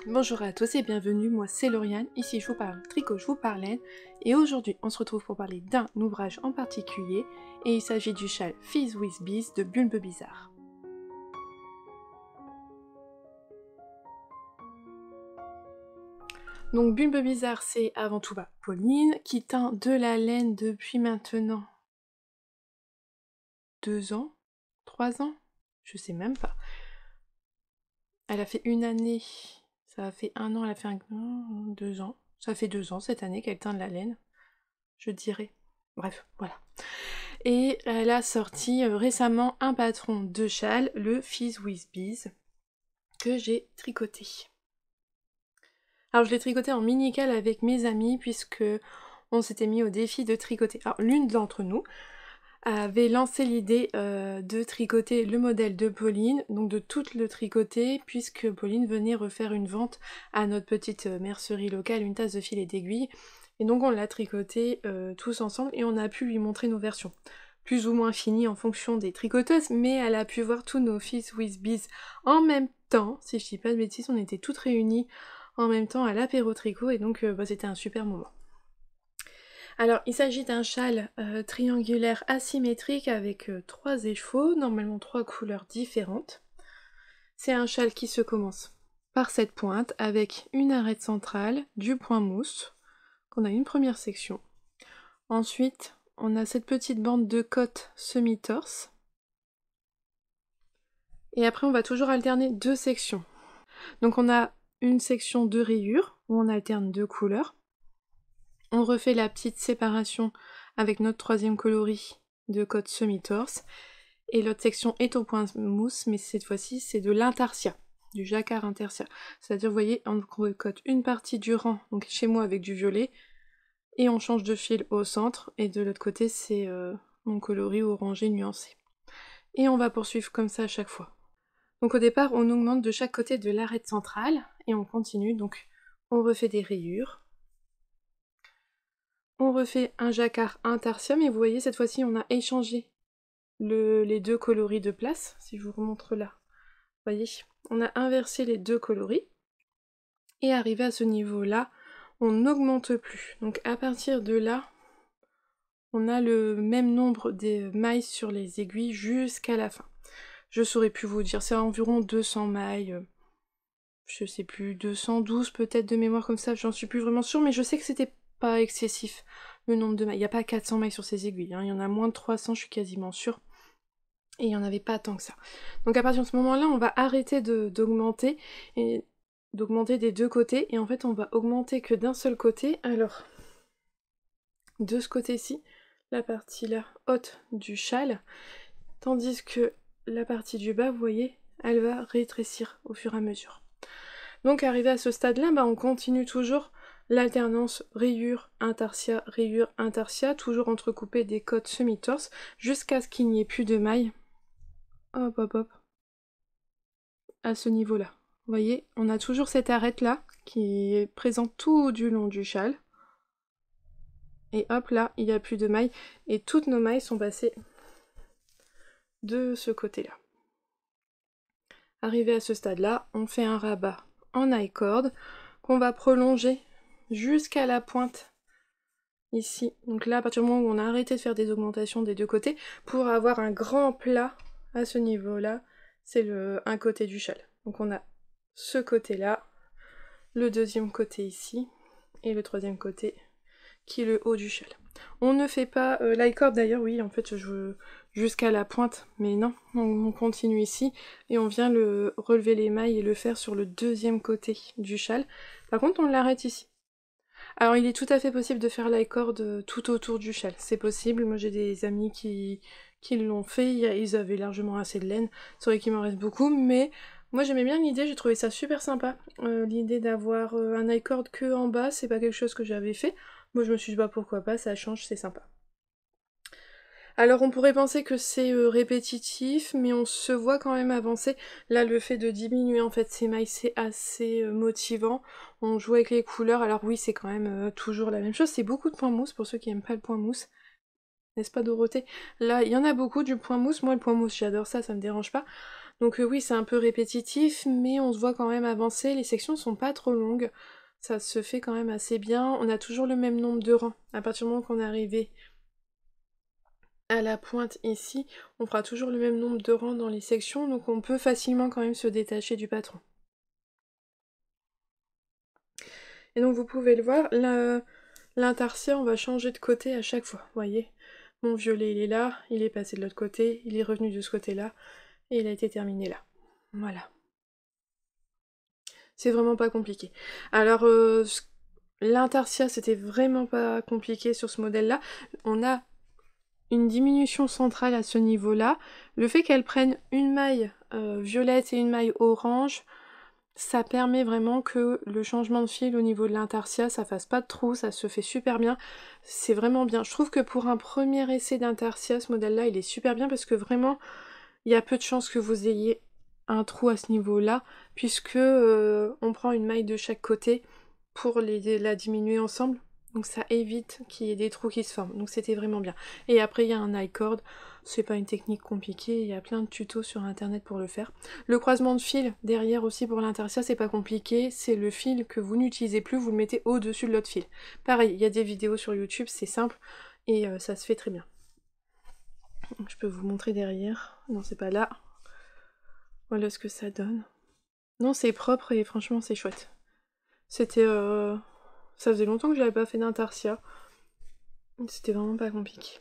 Bonjour à tous et bienvenue, moi c'est Lauriane, ici je vous parle tricot, je vous parle laine, et aujourd'hui on se retrouve pour parler d'un ouvrage en particulier, et il s'agit du châle Fizz with Bees de Bulbe Bizarre. Donc Bulbe Bizarre c'est avant tout Pauline, qui teint de la laine depuis maintenant 2 ans, 3 ans, je sais même pas. Elle a fait une année, ça a fait 1 an, elle a fait 2 ans, ça fait 2 ans cette année qu'elle teint de la laine, je dirais. Bref, voilà. Et elle a sorti récemment un patron de châle, le Fizz with Bees, que j'ai tricoté. Alors je l'ai tricoté en mini-cale avec mes amis puisque on s'était mis au défi de tricoter. Alors l'une d'entre nous avait lancé l'idée de tricoter le modèle de Pauline, donc de tout le tricoter, puisque Pauline venait refaire une vente à notre petite mercerie locale, une tasse de fil et d'aiguille, et donc on l'a tricoté tous ensemble et on a pu lui montrer nos versions. Plus ou moins finies en fonction des tricoteuses, mais elle a pu voir tous nos Fizz with Bees en même temps, si je dis pas de bêtises, on était toutes réunies en même temps à l'apéro tricot, et donc c'était un super moment. Alors, il s'agit d'un châle triangulaire asymétrique avec 3 écheveaux, normalement 3 couleurs différentes. C'est un châle qui se commence par cette pointe avec une arête centrale, du point mousse, qu'on a une première section. Ensuite, on a cette petite bande de côte semi-torse. Et après, on va toujours alterner 2 sections. Donc on a une section de rayures, où on alterne 2 couleurs. On refait la petite séparation avec notre 3e coloris de côte semi-torse. Et l'autre section est au point mousse, mais cette fois-ci c'est de l'intarsia, du jacquard intarsia. C'est-à-dire, vous voyez, on recote une partie du rang, donc chez moi avec du violet, et on change de fil au centre, et de l'autre côté c'est mon coloris orangé nuancé. Et on va poursuivre comme ça à chaque fois. Donc au départ, on augmente de chaque côté de l'arête centrale, et on continue, donc on refait des rayures. On refait un jacquard intarsia, mais vous voyez, cette fois-ci on a échangé les 2 coloris de place, si je vous remontre là. Vous voyez, on a inversé les 2 coloris, et arrivé à ce niveau-là, on n'augmente plus. Donc à partir de là, on a le même nombre des mailles sur les aiguilles jusqu'à la fin. Je saurais plus vous dire, c'est environ 200 mailles, je sais plus, 212 peut-être de mémoire comme ça, j'en suis plus vraiment sûre, mais je sais que c'était pas excessif le nombre de mailles. Il n'y a pas 400 mailles sur ces aiguilles, hein. Il y en a moins de 300, je suis quasiment sûre. Et il n'y en avait pas tant que ça. Donc à partir de ce moment-là, on va arrêter d'augmenter des 2 côtés, et en fait on va augmenter que d'un seul côté. Alors, de ce côté-ci, la partie là haute du châle, tandis que la partie du bas, vous voyez, elle va rétrécir au fur et à mesure. Donc arrivé à ce stade-là, on continue toujours l'alternance rayure, intarsia, toujours entrecoupé des côtes semi-torse, jusqu'à ce qu'il n'y ait plus de mailles. Hop, hop, hop. À ce niveau-là. Vous voyez, on a toujours cette arête-là, qui est présente tout du long du châle. Et hop, là, il n'y a plus de mailles. Et toutes nos mailles sont passées de ce côté-là. Arrivé à ce stade-là, on fait un rabat en I-cord, qu'on va prolonger jusqu'à la pointe, ici. Donc là, à partir du moment où on a arrêté de faire des augmentations des 2 côtés, pour avoir un grand plat à ce niveau-là, c'est un côté du châle. Donc on a ce côté-là, le 2e côté ici, et le 3e côté qui est le haut du châle. On ne fait pas l'i-cord d'ailleurs, oui, en fait je veux jusqu'à la pointe, mais non, on continue ici, et on vient relever les mailles et le faire sur le 2e côté du châle. Par contre, on l'arrête ici. Alors il est tout à fait possible de faire l'i-cord tout autour du châle, c'est possible. Moi j'ai des amis qui l'ont fait, ils avaient largement assez de laine, c'est vrai qu'il m'en reste beaucoup, mais moi j'aimais bien l'idée, j'ai trouvé ça super sympa. L'idée d'avoir un i-cord que en bas, c'est pas quelque chose que j'avais fait. Moi je me suis dit pourquoi pas, ça change, c'est sympa. Alors on pourrait penser que c'est répétitif, mais on se voit quand même avancer. Là, le fait de diminuer en fait ces mailles, c'est assez motivant. On joue avec les couleurs, alors oui, c'est quand même toujours la même chose. C'est beaucoup de point mousse pour ceux qui aiment pas le point mousse. N'est-ce pas, Dorothée? Là, il y en a beaucoup du point mousse. Moi, le point mousse, j'adore ça, ça me dérange pas. Donc oui, c'est un peu répétitif, mais on se voit quand même avancer, les sections sont pas trop longues, ça se fait quand même assez bien, on a toujours le même nombre de rangs. À partir du moment qu'on est arrivé à la pointe ici, on fera toujours le même nombre de rangs dans les sections, donc on peut facilement quand même se détacher du patron. Et donc vous pouvez le voir, l'intarsia, on va changer de côté à chaque fois, vous voyez. Mon violet il est là, il est passé de l'autre côté, il est revenu de ce côté-là, et il a été terminé là. Voilà. C'est vraiment pas compliqué. Alors, l'intarsia, c'était vraiment pas compliqué sur ce modèle-là. On a une diminution centrale à ce niveau-là. Le fait qu'elle prenne une maille violette et une maille orange, ça permet vraiment que le changement de fil au niveau de l'intarsia, ça fasse pas de trou, ça se fait super bien. C'est vraiment bien. Je trouve que pour un premier essai d'intarsia, ce modèle-là, il est super bien parce que vraiment, il y a peu de chances que vous ayez un trou à ce niveau-là, puisque on prend une maille de chaque côté pour la diminuer ensemble. Donc ça évite qu'il y ait des trous qui se forment. Donc c'était vraiment bien. Et après il y a un I-cord, c'est pas une technique compliquée, il y a plein de tutos sur internet pour le faire. Le croisement de fil derrière aussi pour l'intarsia, c'est pas compliqué, c'est le fil que vous n'utilisez plus, vous le mettez au-dessus de l'autre fil. Pareil, il y a des vidéos sur YouTube, c'est simple et ça se fait très bien. Je peux vous montrer derrière. Non, c'est pas là. Voilà ce que ça donne. Non, c'est propre et franchement, c'est chouette. C'était... Ça faisait longtemps que j'avais pas fait d'intarsia. C'était vraiment pas compliqué.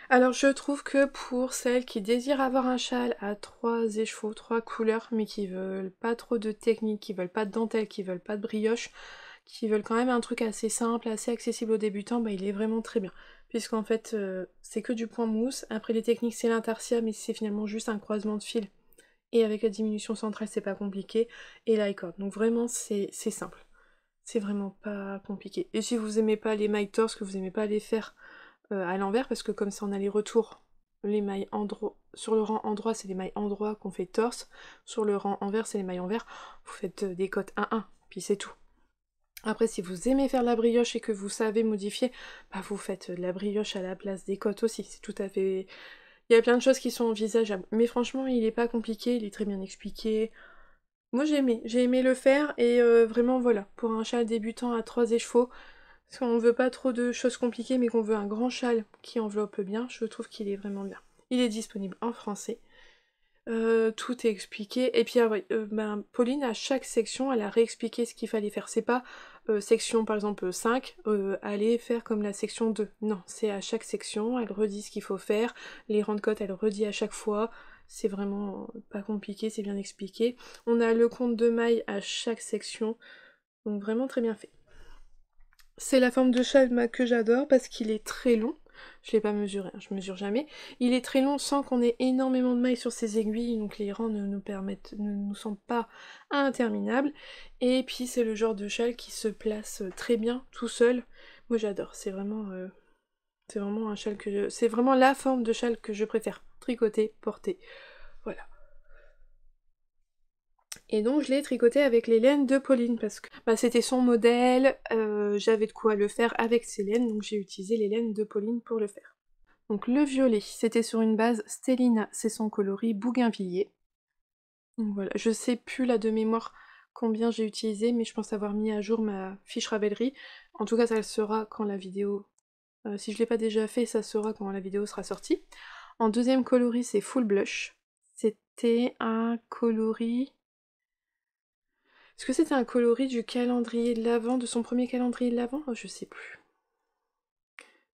Alors je trouve que pour celles qui désirent avoir un châle à 3 écheveaux, 3 couleurs, mais qui veulent pas trop de technique, qui veulent pas de dentelle, qui veulent pas de brioche, qui veulent quand même un truc assez simple, assez accessible aux débutants, bah il est vraiment très bien. Puisqu'en fait, c'est que du point mousse. Après les techniques, c'est l'intarsia, mais c'est finalement juste un croisement de fil. Et avec la diminution centrale, c'est pas compliqué. Et l'i-cord. Donc vraiment, c'est simple. C'est vraiment pas compliqué. Et si vous aimez pas les mailles torse, que vous aimez pas les faire à l'envers, parce que comme ça on a les retours, les mailles sur le rang endroit, c'est les mailles endroit qu'on fait torse. Sur le rang envers, c'est les mailles envers. Vous faites des cotes 1-1, puis c'est tout. Après, si vous aimez faire la brioche et que vous savez modifier, bah vous faites de la brioche à la place des cotes aussi. C'est tout à fait... Il y a plein de choses qui sont envisageables. Mais franchement, il est pas compliqué, il est très bien expliqué. Moi j'ai aimé le faire et vraiment voilà, pour un châle débutant à 3 écheveaux, parce qu'on veut pas trop de choses compliquées mais qu'on veut un grand châle qui enveloppe bien, je trouve qu'il est vraiment bien. Il est disponible en français. Tout est expliqué. Et puis ah ouais, Pauline, à chaque section, elle a réexpliqué ce qu'il fallait faire. C'est pas section par exemple 5, allez faire comme la section 2. Non, c'est à chaque section, elle redit ce qu'il faut faire. Les rangs de cote, elle redit à chaque fois. C'est vraiment pas compliqué, c'est bien expliqué. On a le compte de mailles à chaque section. Donc vraiment très bien fait. C'est la forme de châle que j'adore parce qu'il est très long. Je l'ai pas mesuré, hein, je mesure jamais. Il est très long sans qu'on ait énormément de mailles sur ses aiguilles, donc les rangs ne nous semblent pas interminables. Et puis c'est le genre de châle qui se place très bien tout seul. Moi j'adore, c'est vraiment un châle c'est vraiment la forme de châle que je préfère. Tricoter, porter. Voilà. Et donc je l'ai tricoté avec les laines de Pauline parce que c'était son modèle, j'avais de quoi le faire avec ses laines, donc j'ai utilisé les laines de Pauline pour le faire. Donc le violet, c'était sur une base Stellina, c'est son coloris bougainvillier. Donc voilà, je sais plus là de mémoire combien j'ai utilisé, mais je pense avoir mis à jour ma fiche Ravelry. En tout cas, ça le sera quand la vidéo... si je l'ai pas déjà fait, ça sera quand la vidéo sera sortie. En deuxième coloris, c'est Full Blush. C'était un coloris... Est-ce que c'était un coloris du calendrier de l'Avent, de son premier calendrier de l'Avent? Oh, je sais plus.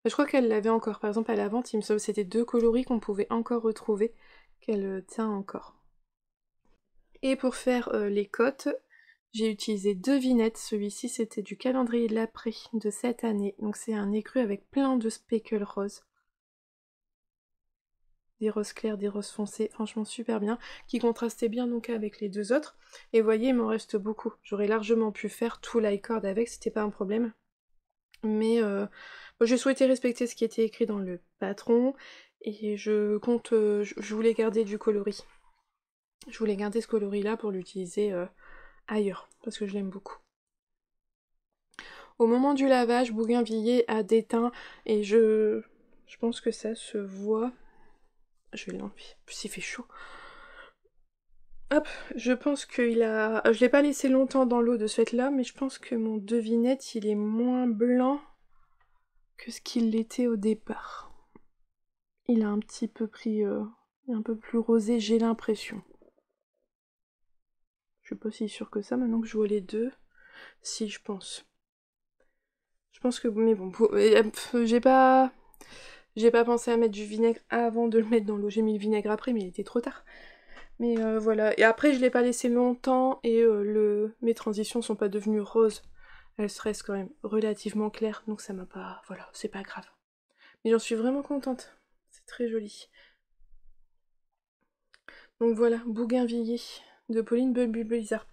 Je crois qu'elle l'avait encore. Par exemple, à la vente, il me semble que c'était 2 coloris qu'on pouvait encore retrouver, qu'elle tient encore. Et pour faire les cotes, j'ai utilisé 2 vignettes. Celui-ci, c'était du calendrier de l'après de cette année. Donc c'est un écru avec plein de speckles roses. Des roses clairs, des roses foncées, franchement super bien, qui contrastaient bien donc avec les deux autres. Et vous voyez, il m'en reste beaucoup. J'aurais largement pu faire tout l'i-cord avec, c'était pas un problème. Mais j'ai souhaité respecter ce qui était écrit dans le patron, et je compte, je voulais garder du coloris. Je voulais garder ce coloris-là pour l'utiliser ailleurs, parce que je l'aime beaucoup. Au moment du lavage, Bougainvilliers a déteint, et je pense que ça se voit. Je vais l'enlever, en plus il fait chaud. Hop, je pense qu'il a... Je l'ai pas laissé longtemps dans l'eau de ce fait-là, mais je pense que mon devinette, il est moins blanc que ce qu'il l'était au départ. Il a un petit peu pris... un peu plus rosé, j'ai l'impression. Je suis pas si sûre que ça, maintenant que je vois les deux. Si, je pense. Je pense que... Mais bon, j'ai pas... J'ai pas pensé à mettre du vinaigre avant de le mettre dans l'eau. J'ai mis le vinaigre après, mais il était trop tard. Mais voilà. Et après, je l'ai pas laissé longtemps et mes transitions sont pas devenues roses. Elles restent quand même relativement claires, donc ça m'a pas... Voilà, c'est pas grave. Mais j'en suis vraiment contente. C'est très joli. Donc voilà, Bougainvilliers de Pauline Bulbul-Bizarre.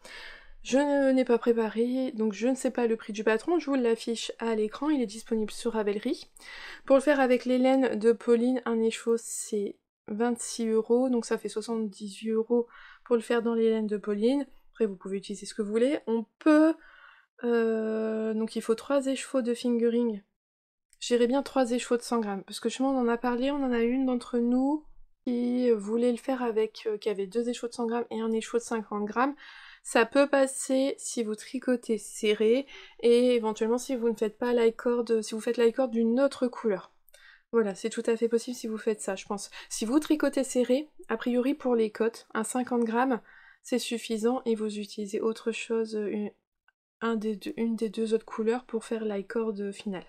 Je n'ai pas préparé, donc je ne sais pas le prix du patron, je vous l'affiche à l'écran, il est disponible sur Ravelry. Pour le faire avec les laines de Pauline, un écheveau c'est 26 €, donc ça fait 78 € pour le faire dans les laines de Pauline. Après vous pouvez utiliser ce que vous voulez. On peut... donc il faut 3 écheveaux de fingering. J'irais bien 3 écheveaux de 100 grammes, parce que justement on en a parlé, on en a une d'entre nous qui voulait le faire avec... qui avait 2 écheveaux de 100 grammes et un écheveau de 50 grammes. Ça peut passer si vous tricotez serré et éventuellement si vous ne faites pas l'ail-cord, si vous faites l'ail-cord d'une autre couleur. Voilà, c'est tout à fait possible si vous faites ça, je pense. Si vous tricotez serré, a priori pour les cottes, un 50 grammes, c'est suffisant et vous utilisez autre chose, une des deux autres couleurs pour faire l'ail-cord final.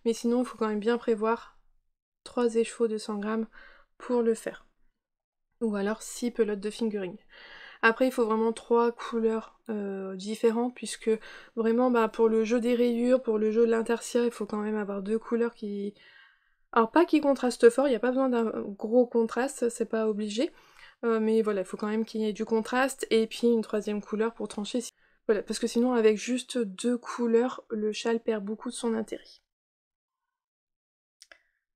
Mais sinon, il faut quand même bien prévoir 3 écheveaux de 100 grammes pour le faire. Ou alors 6 pelotes de fingering. Après, il faut vraiment 3 couleurs différentes, puisque vraiment, pour le jeu des rayures, pour le jeu de l'intercia, il faut quand même avoir 2 couleurs qui... Alors, pas qui contrastent fort, il n'y a pas besoin d'un gros contraste, c'est pas obligé. Mais voilà, il faut quand même qu'il y ait du contraste, et puis une 3e couleur pour trancher. Voilà, parce que sinon, avec juste 2 couleurs, le châle perd beaucoup de son intérêt.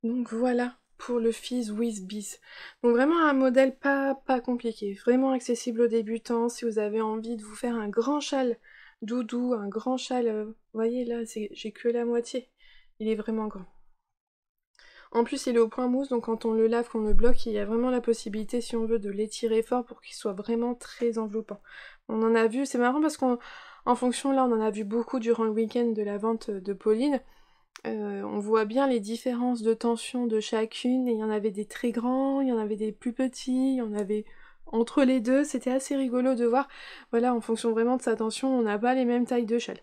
Donc voilà pour le Fizz with Biz. Donc vraiment un modèle pas compliqué, vraiment accessible aux débutants. Si vous avez envie de vous faire un grand châle doudou, un grand châle, vous voyez là, j'ai que la moitié. Il est vraiment grand. En plus il est au point mousse, donc quand on le lave, qu'on le bloque, il y a vraiment la possibilité, si on veut, de l'étirer fort pour qu'il soit vraiment très enveloppant. On en a vu, c'est marrant parce qu'en fonction, là, on en a vu beaucoup durant le week-end de la vente de Pauline. On voit bien les différences de tension de chacune, et il y en avait des très grands, il y en avait des plus petits, il y en avait entre les deux, c'était assez rigolo de voir. Voilà, en fonction vraiment de sa tension, on n'a pas les mêmes tailles de châle.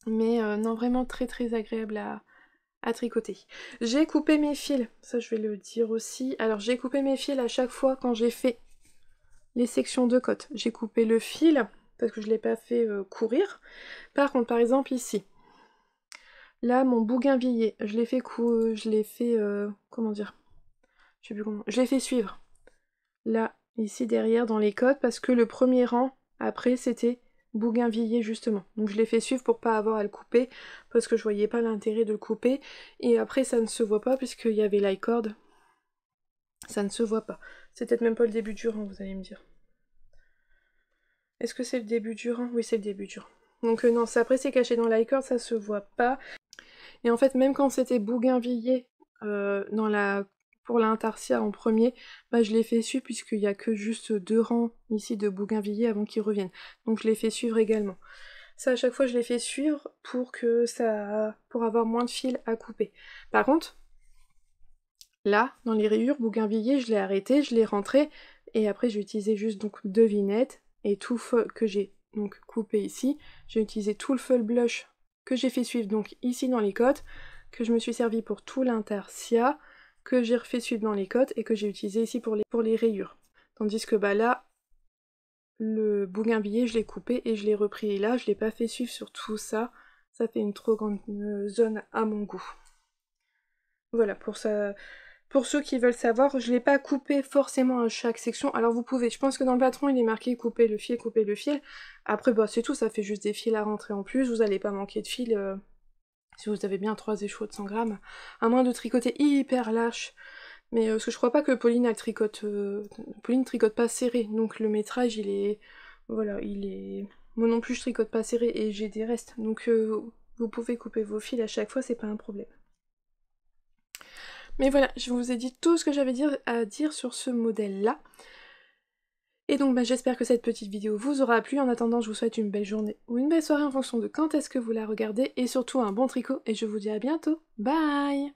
Mais non, vraiment très très agréable à tricoter. J'ai coupé mes fils, ça je vais le dire aussi. Alors j'ai coupé mes fils à chaque fois quand j'ai fait les sections de côte. J'ai coupé le fil, parce que je ne l'ai pas fait courir. Par contre, par exemple ici, là, mon bougainvillier, je l'ai fait comment dire? Je sais plus comment. Je l'ai fait suivre. Là, ici derrière, dans les côtes, parce que le premier rang, après, c'était bougainvillier, justement. Donc je l'ai fait suivre pour pas avoir à le couper, parce que je voyais pas l'intérêt de le couper. Et après, ça ne se voit pas, puisqu'il y avait l'ail-cord. Ça ne se voit pas. C'est peut-être même pas le début du rang, vous allez me dire. Est-ce que c'est le début du rang? Oui, c'est le début du rang. Donc non, après c'est caché dans l'ail-cord, ça se voit pas. Et en fait, même quand c'était bougainvillier pour l'intarsia en premier, je l'ai fait suivre puisqu'il n'y a que juste 2 rangs ici de bougainvillier avant qu'ils reviennent. Donc je l'ai fait suivre également. Ça, à chaque fois, je l'ai fait suivre pour avoir moins de fils à couper. Par contre, là, dans les rayures, bougainvillier, je l'ai arrêté, je l'ai rentré, et après j'ai utilisé juste donc 2 vignettes, et tout que j'ai donc coupé ici. J'ai utilisé tout le feuille blush que j'ai fait suivre donc ici dans les côtes, que je me suis servi pour tout l'intarsia, que j'ai refait suivre dans les côtes, et que j'ai utilisé ici pour les rayures. Tandis que là, le bougainvillier, je l'ai coupé et je l'ai repris, et là, je l'ai pas fait suivre sur tout ça. Ça fait une trop grande zone à mon goût. Voilà, pour ça... Pour ceux qui veulent savoir, je ne l'ai pas coupé forcément à chaque section. Alors vous pouvez, je pense que dans le patron il est marqué couper le fil, couper le fil. Après c'est tout, ça fait juste des fils à rentrer en plus, vous n'allez pas manquer de fil si vous avez bien 3 écheveaux de 100 grammes. À moins de tricoter hyper lâche. Mais parce que je crois pas que Pauline Pauline tricote pas serré, donc le métrage il est... Voilà, il est... Moi non plus je tricote pas serré et j'ai des restes. Donc vous pouvez couper vos fils à chaque fois, c'est pas un problème. Mais voilà, je vous ai dit tout ce que j'avais à dire sur ce modèle-là. Et donc j'espère que cette petite vidéo vous aura plu. En attendant, je vous souhaite une belle journée ou une belle soirée en fonction de quand est-ce que vous la regardez. Et surtout un bon tricot, et je vous dis à bientôt. Bye!